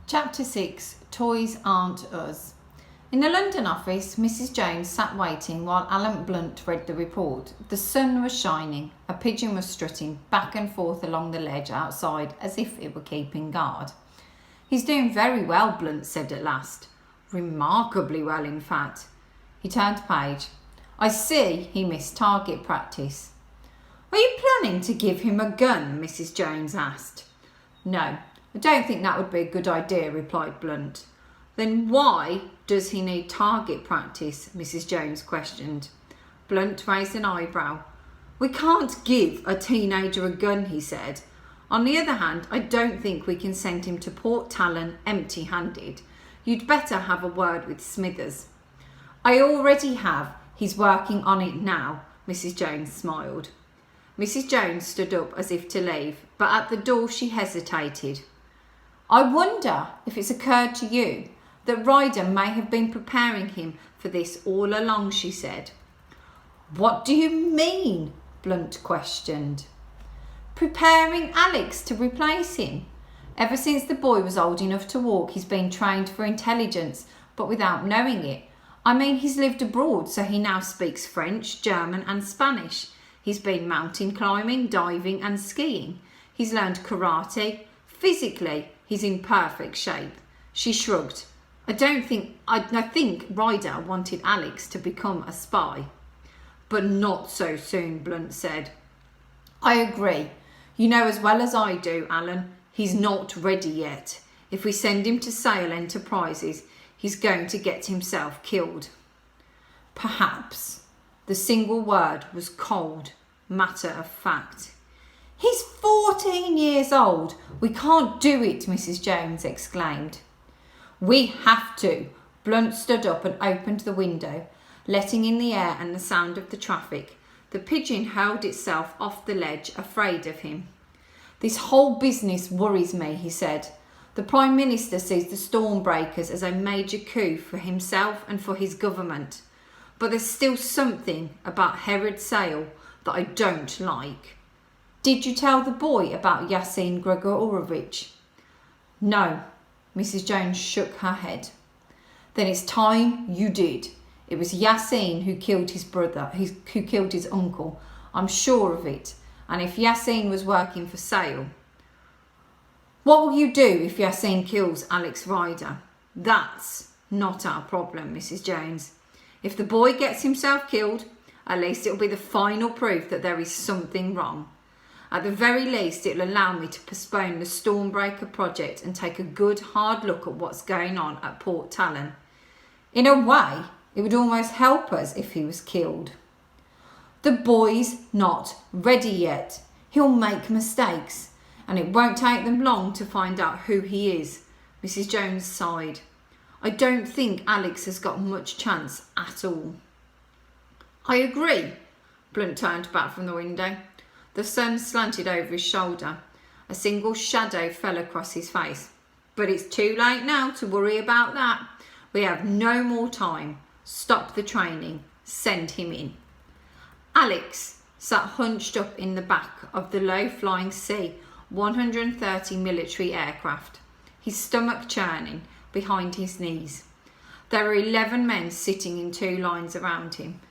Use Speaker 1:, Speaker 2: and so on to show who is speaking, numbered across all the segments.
Speaker 1: Chapter 6. Toys Aren't Us. In the London office, Mrs. Jones sat waiting while Alan Blunt read the report. The sun was shining. A pigeon was strutting back and forth along the ledge outside as if it were keeping guard. "He's doing very well," Blunt said at last. "Remarkably well, in fact." He turned page. "I see he missed target practice." "Are you planning to give him a gun?" Mrs. Jones asked. "No, I don't think that would be a good idea," replied Blunt. "Then why does he need target practice?" Mrs. Jones questioned. Blunt raised an eyebrow. "We can't give a teenager a gun," he said. "On the other hand, I don't think we can send him to Port Talon empty-handed. You'd better have a word with Smithers." "I already have. He's working on it now," Mrs. Jones smiled. Mrs. Jones stood up as if to leave, but at the door she hesitated. "I wonder if it's occurred to you that Ryder may have been preparing him for this all along," she said. "What do you mean?" Blunt questioned. "Preparing Alex to replace him. Ever since the boy was old enough to walk, he's been trained for intelligence, but without knowing it. I mean, he's lived abroad, so he now speaks French, German and Spanish. He's been mountain climbing, diving and skiing. He's learned karate. Physically, he's in perfect shape." She shrugged. I think Ryder wanted Alex to become a spy." "But not so soon," Blunt said. "I agree. You know as well as I do, Alan, he's not ready yet. If we send him to Sale Enterprises, he's going to get himself killed." "Perhaps." The single word was cold, matter of fact. "He's 14 years old. We can't do it," Mrs. Jones exclaimed. "We have to." Blunt stood up and opened the window, letting in the air and the sound of the traffic. The pigeon hurled itself off the ledge, afraid of him. "This whole business worries me," he said. "The Prime Minister sees the Stormbreakers as a major coup for himself and for his government. But there's still something about Herod Sale that I don't like." "Did you tell the boy about Yasin Gregorovich?" "No." Mrs. Jones shook her head. "Then it's time you did. It was Yasin who killed his brother, who killed his uncle. I'm sure of it. And if Yasin was working for Sale..." "What will you do if Yasin kills Alex Ryder?" "That's not our problem, Mrs. Jones. If the boy gets himself killed, at least it'll be the final proof that there is something wrong. At the very least, it'll allow me to postpone the Stormbreaker project and take a good hard look at what's going on at Port Talon. In a way, it would almost help us if he was killed." "The boy's not ready yet. He'll make mistakes, and it won't take them long to find out who he is." Mrs. Jones sighed. "I don't think Alex has got much chance at all." "I agree." Blunt turned back from the window. The sun slanted over his shoulder. A single shadow fell across his face. "But it's too late now to worry about that. We have no more time. Stop the training. Send him in." Alex sat hunched up in the back of the low-flying C-130 military aircraft, his stomach churning behind his knees. There were 11 men sitting in 2 lines around him,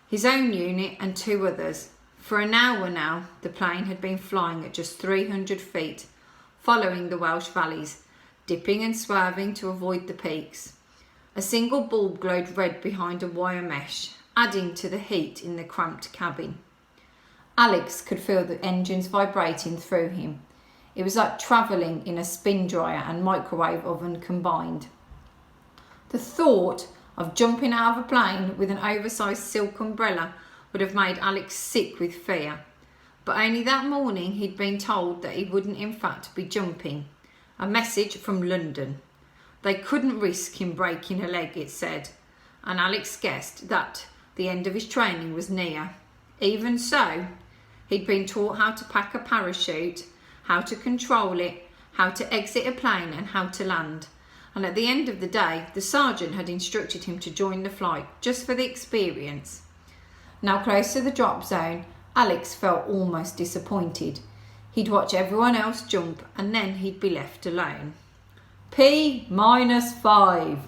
Speaker 1: his own unit and 2 others. For an hour now, the plane had been flying at just 300 feet, following the Welsh valleys, dipping and swerving to avoid the peaks. A single bulb glowed red behind a wire mesh, adding to the heat in the cramped cabin. Alex could feel the engines vibrating through him. It was like travelling in a spin dryer and microwave oven combined. The thought of jumping out of a plane with an oversized silk umbrella would have made Alex sick with fear. But only that morning he'd been told that he wouldn't in fact be jumping. A message from London. They couldn't risk him breaking a leg, it said, and Alex guessed that the end of his training was near. Even so, he'd been taught how to pack a parachute, how to control it, how to exit a plane and how to land. And at the end of the day, the sergeant had instructed him to join the flight just for the experience. Now close to the drop zone, Alex felt almost disappointed. He'd watch everyone else jump and then he'd be left alone. P-5.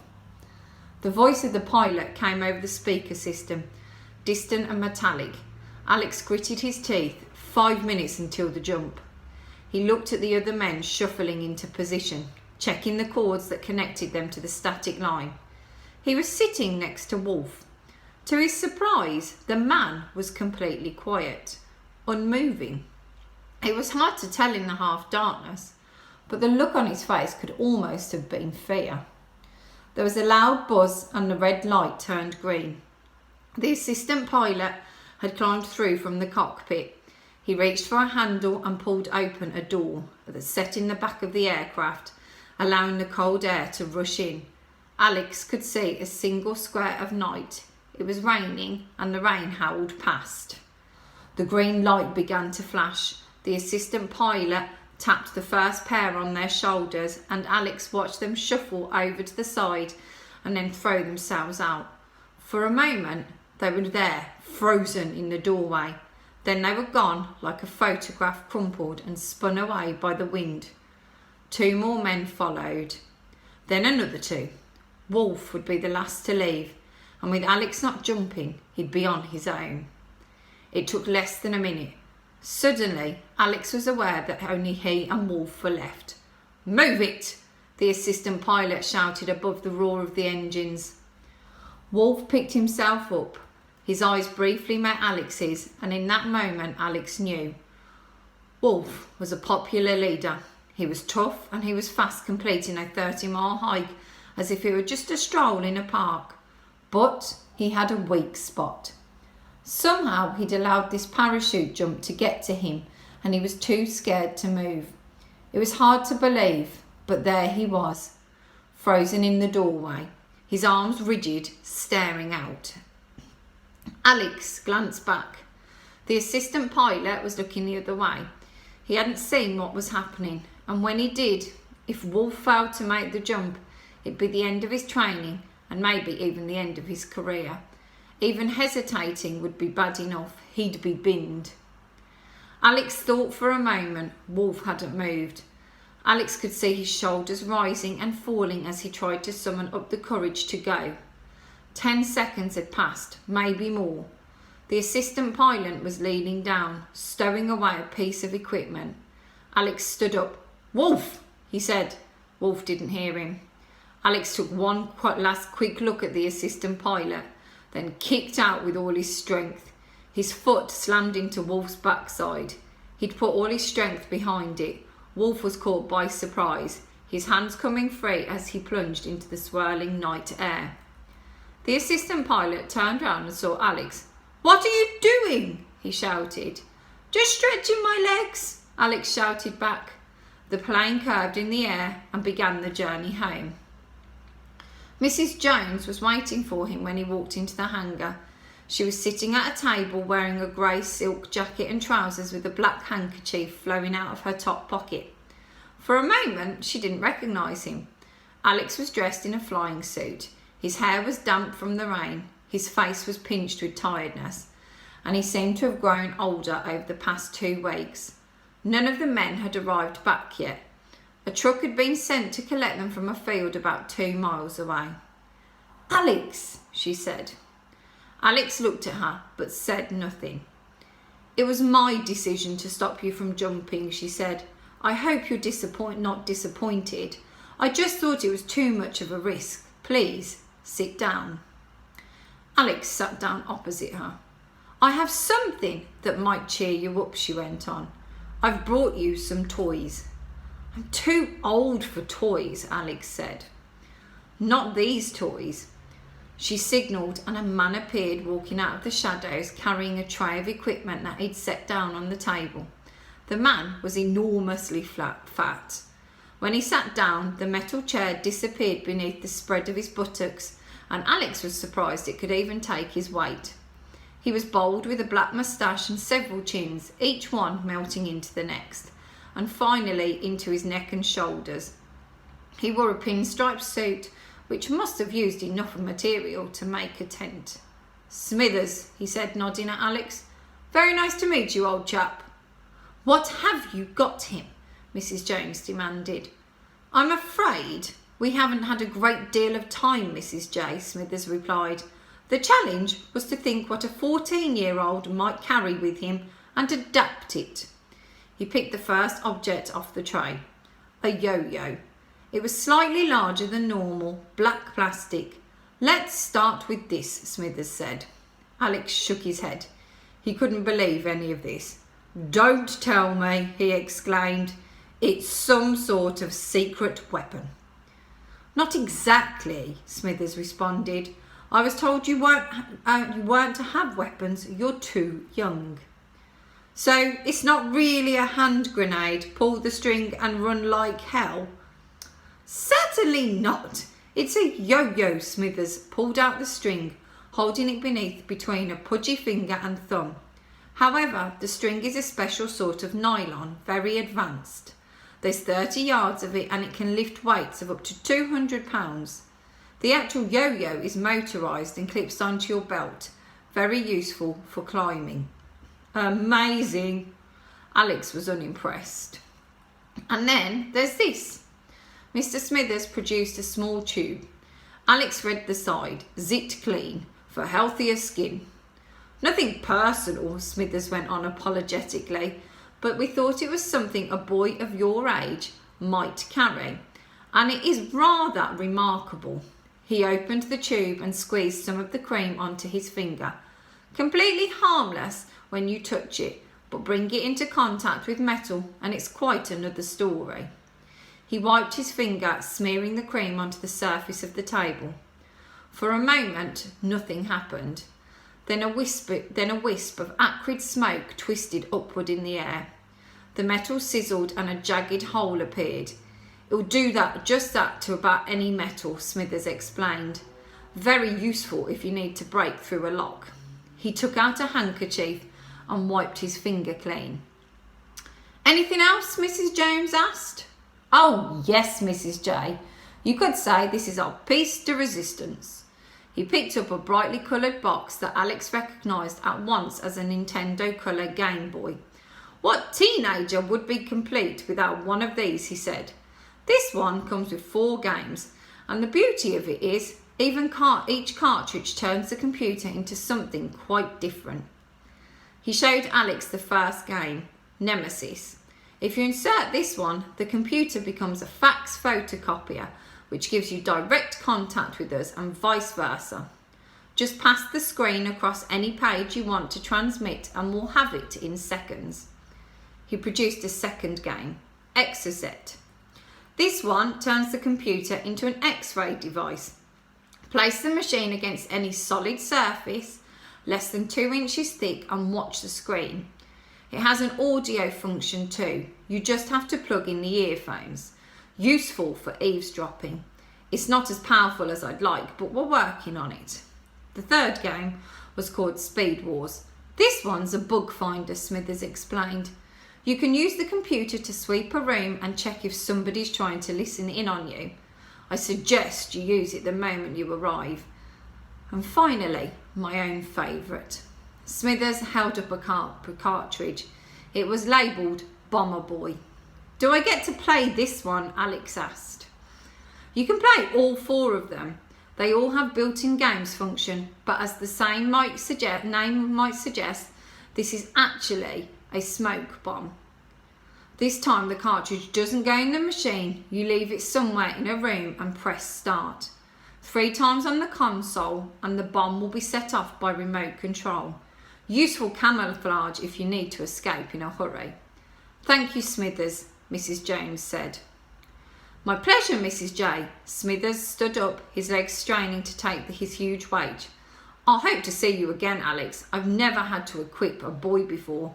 Speaker 1: The voice of the pilot came over the speaker system, distant and metallic. Alex gritted his teeth. 5 minutes until the jump. He looked at the other men shuffling into position, checking the cords that connected them to the static line. He was sitting next to Wolf. To his surprise, the man was completely quiet, unmoving. It was hard to tell in the half-darkness, but the look on his face could almost have been fear. There was a loud buzz and the red light turned green. The assistant pilot had climbed through from the cockpit. He reached for a handle and pulled open a door that set in the back of the aircraft, allowing the cold air to rush in. Alex could see a single square of night. It was raining and the rain howled past. The green light began to flash. The assistant pilot tapped the first pair on their shoulders and Alex watched them shuffle over to the side and then throw themselves out. For a moment, they were there, frozen in the doorway. Then they were gone like a photograph crumpled and spun away by the wind. 2 more men followed. Then another 2. Wolf would be the last to leave, and with Alex not jumping, he'd be on his own. It took less than a minute. Suddenly, Alex was aware that only he and Wolf were left. "Move it!" the assistant pilot shouted above the roar of the engines. Wolf picked himself up. His eyes briefly met Alex's, and in that moment Alex knew. Wolf was a popular leader. He was tough and he was fast, completing a 30-mile hike as if it were just a stroll in a park. But he had a weak spot. Somehow he'd allowed this parachute jump to get to him and he was too scared to move. It was hard to believe, but there he was, frozen in the doorway, his arms rigid, staring out. Alex glanced back. The assistant pilot was looking the other way. He hadn't seen what was happening, and when he did, if Wolf failed to make the jump, it'd be the end of his training and maybe even the end of his career. Even hesitating would be bad enough. He'd be binned. Alex thought for a moment. Wolf hadn't moved. Alex could see his shoulders rising and falling as he tried to summon up the courage to go. 10 seconds had passed, maybe more. The assistant pilot was leaning down, stowing away a piece of equipment. Alex stood up. "Wolf!" he said. Wolf didn't hear him. Alex took one last quick look at the assistant pilot, then kicked out with all his strength. His foot slammed into Wolf's backside. He'd put all his strength behind it. Wolf was caught by surprise, his hands coming free as he plunged into the swirling night air. The assistant pilot turned round and saw Alex. "What are you doing?" he shouted. "Just stretching my legs," Alex shouted back. The plane curved in the air and began the journey home. Mrs. Jones was waiting for him when he walked into the hangar. She was sitting at a table wearing a grey silk jacket and trousers with a black handkerchief flowing out of her top pocket. For a moment, she didn't recognise him. Alex was dressed in a flying suit. His hair was damp from the rain. His face was pinched with tiredness, and he seemed to have grown older over the past 2 weeks. None of the men had arrived back yet. A truck had been sent to collect them from a field about 2 miles away. "Alex," she said. Alex looked at her, but said nothing. "It was my decision to stop you from jumping," she said. "I hope you're not disappointed. I just thought it was too much of a risk. Please, sit down." Alex sat down opposite her. "I have something that might cheer you up," she went on. "I've brought you some toys." "I'm too old for toys," Alex said. "Not these toys." She signalled and a man appeared walking out of the shadows carrying a tray of equipment that he'd set down on the table. The man was enormously fat. When he sat down, the metal chair disappeared beneath the spread of his buttocks, and Alex was surprised it could even take his weight. He was bald with a black moustache and several chins, each one melting into the next, and finally into his neck and shoulders. He wore a pinstripe suit, which must have used enough material to make a tent. "Smithers," he said, nodding at Alex. "Very nice to meet you, old chap." "What have you got him?" Mrs. Jones demanded. I'm afraid we haven't had a great deal of time, Mrs. J, Smithers replied. The challenge was to think what a 14-year-old might carry with him and adapt it. He picked the first object off the tray. A yo-yo. It was slightly larger than normal, black plastic. Let's start with this, Smithers said. Alex shook his head. He couldn't believe any of this. Don't tell me, he exclaimed. It's some sort of secret weapon. Not exactly, Smithers responded. I was told you weren't to have weapons. You're too young. So it's not really a hand grenade, pull the string and run like hell? Certainly not. It's a yo-yo, Smithers pulled out the string, holding it beneath between a pudgy finger and thumb. However, the string is a special sort of nylon, very advanced. There's 30 yards of it and it can lift weights of up to 200 pounds. The actual yo-yo is motorised and clips onto your belt. Very useful for climbing. Amazing. Alex was unimpressed. And then there's this. Mr. Smithers produced a small tube. Alex read the side, zipped clean, for healthier skin. Nothing personal, Smithers went on apologetically, but we thought it was something a boy of your age might carry, and it is rather remarkable. He opened the tube and squeezed some of the cream onto his finger. Completely harmless when you touch it, but bring it into contact with metal and it's quite another story. He wiped his finger, smearing the cream onto the surface of the table. For a moment, nothing happened. Then a wisp of acrid smoke twisted upward in the air. The metal sizzled and a jagged hole appeared. It'll do just that to about any metal, Smithers explained. Very useful if you need to break through a lock. He took out a handkerchief and wiped his finger clean. Anything else, Mrs. Jones asked. Oh, yes, Mrs. J. You could say this is our piece de resistance. He picked up a brightly coloured box that Alex recognised at once as a Nintendo Colour Game Boy. What teenager would be complete without one of these, he said. This one comes with 4 games, and the beauty of it is each cartridge turns the computer into something quite different. He showed Alex the first game, Nemesis. If you insert this one, the computer becomes a fax photocopier, which gives you direct contact with us and vice versa. Just pass the screen across any page you want to transmit and we'll have it in seconds. He produced a second game, Exocet. This one turns the computer into an X-ray device. Place the machine against any solid surface, less than 2 inches thick, and watch the screen. It has an audio function too. You just have to plug in the earphones. Useful for eavesdropping. It's not as powerful as I'd like, but we're working on it. The third game was called Speed Wars. This one's a bug finder, Smithers explained. You can use the computer to sweep a room and check if somebody's trying to listen in on you. I suggest you use it the moment you arrive. And finally, my own favourite. Smithers held up a cartridge. It was labelled Bomber Boy. Do I get to play this one? Alex asked. You can play all 4 of them. They all have built-in games function, but as the name might suggest, this is actually a smoke bomb. This time the cartridge doesn't go in the machine. You leave it somewhere in a room and press start. 3 times on the console and the bomb will be set off by remote control. Useful camouflage if you need to escape in a hurry. Thank you, Smithers, Mrs. Jones said. My pleasure, Mrs. J. Smithers stood up, his legs straining to take his huge weight. I hope to see you again, Alex. I've never had to equip a boy before.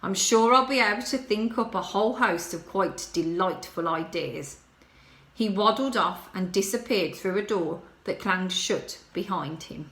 Speaker 1: I'm sure I'll be able to think up a whole host of quite delightful ideas. He waddled off and disappeared through a door that clanged shut behind him.